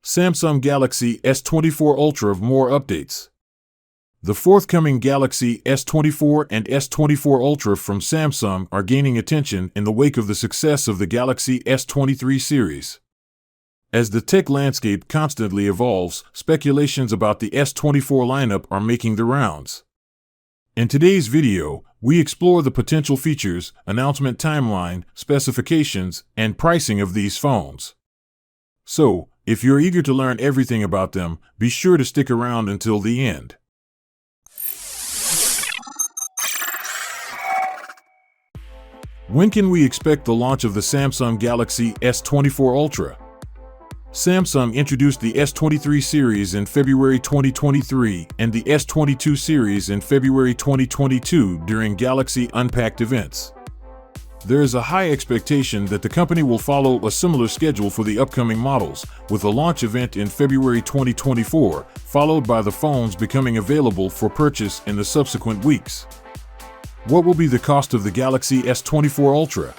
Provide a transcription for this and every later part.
Samsung Galaxy S24 Ultra. More updates. The forthcoming Galaxy S24 and S24 Ultra from Samsung are gaining attention in the wake of the success of the Galaxy S23 series. As the tech landscape constantly evolves, speculations about the S24 lineup are making the rounds. In today's video, we explore the potential features, announcement timeline, specifications, and pricing of these phones. So, if you're eager to learn everything about them, be sure to stick around until the end. When can we expect the launch of the Samsung Galaxy S24 Ultra? Samsung introduced the S23 series in February 2023 and the S22 series in February 2022 during Galaxy Unpacked events. There is a high expectation that the company will follow a similar schedule for the upcoming models, with a launch event in February 2024, followed by the phones becoming available for purchase in the subsequent weeks. What will be the cost of the Galaxy S24 Ultra?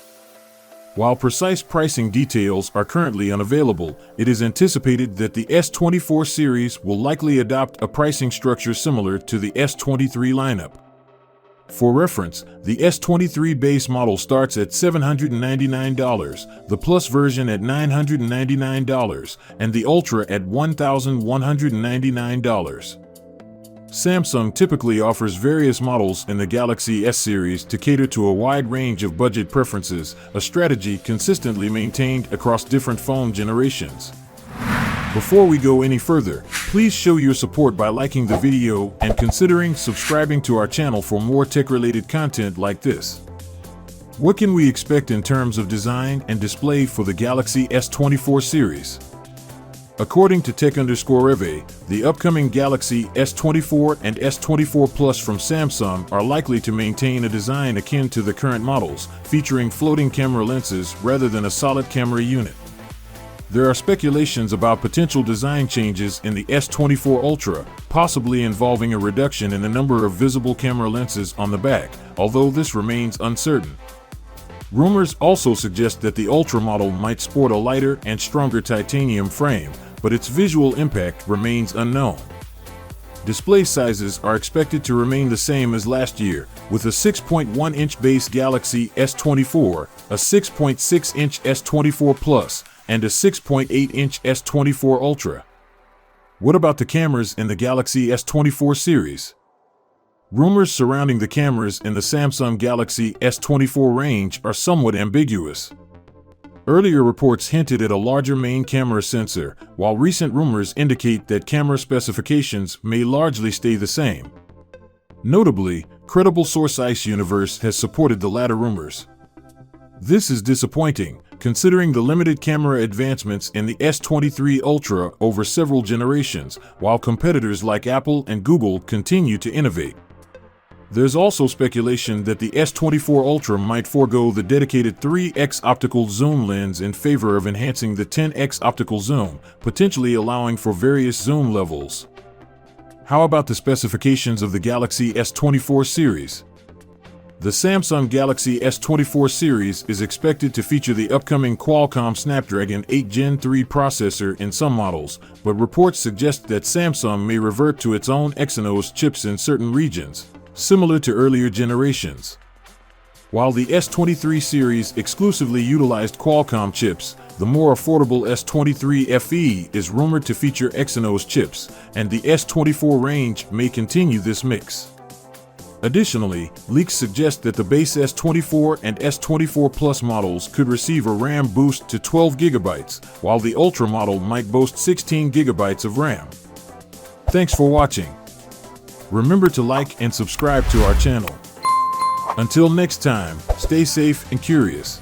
While precise pricing details are currently unavailable, it is anticipated that the S24 series will likely adopt a pricing structure similar to the S23 lineup. For reference, the S23 base model starts at $799, the Plus version at $999, and the Ultra at $1,199. Samsung typically offers various models in the Galaxy S series to cater to a wide range of budget preferences, a strategy consistently maintained across different phone generations. Before we go any further, please show your support by liking the video and considering subscribing to our channel for more tech-related content like this. What can we expect in terms of design and display for the Galaxy S24 series? According to Tech_Reve, the upcoming Galaxy S24 and S24 Plus from Samsung are likely to maintain a design akin to the current models, featuring floating camera lenses rather than a solid camera unit. There are speculations about potential design changes in the S24 Ultra, possibly involving a reduction in the number of visible camera lenses on the back, although this remains uncertain. Rumors also suggest that the Ultra model might sport a lighter and stronger titanium frame, but its visual impact remains unknown. Display sizes are expected to remain the same as last year, with a 6.1-inch base Galaxy S24, a 6.6-inch S24 Plus, and a 6.8-inch S24 Ultra. What about the cameras in the Galaxy S24 series? Rumors surrounding the cameras in the Samsung Galaxy S24 range are somewhat ambiguous. Earlier reports hinted at a larger main camera sensor, while recent rumors indicate that camera specifications may largely stay the same. Notably, credible source Ice Universe has supported the latter rumors. This is disappointing, considering the limited camera advancements in the S23 Ultra over several generations, while competitors like Apple and Google continue to innovate. There's also speculation that the S24 Ultra might forego the dedicated 3x optical zoom lens in favor of enhancing the 10x optical zoom, potentially allowing for various zoom levels. How about the specifications of the Galaxy S24 series? The Samsung Galaxy S24 series is expected to feature the upcoming Qualcomm Snapdragon 8 Gen 3 processor in some models, but reports suggest that Samsung may revert to its own Exynos chips in certain regions, similar to earlier generations. While the S23 series exclusively utilized Qualcomm chips, the more affordable S23 FE is rumored to feature Exynos chips, and the S24 range may continue this mix. Additionally, leaks suggest that the base S24 and S24 Plus models could receive a RAM boost to 12 GB, while the Ultra model might boast 16 GB of RAM. Thanks for watching. Remember to like and subscribe to our channel. Until next time, stay safe and curious.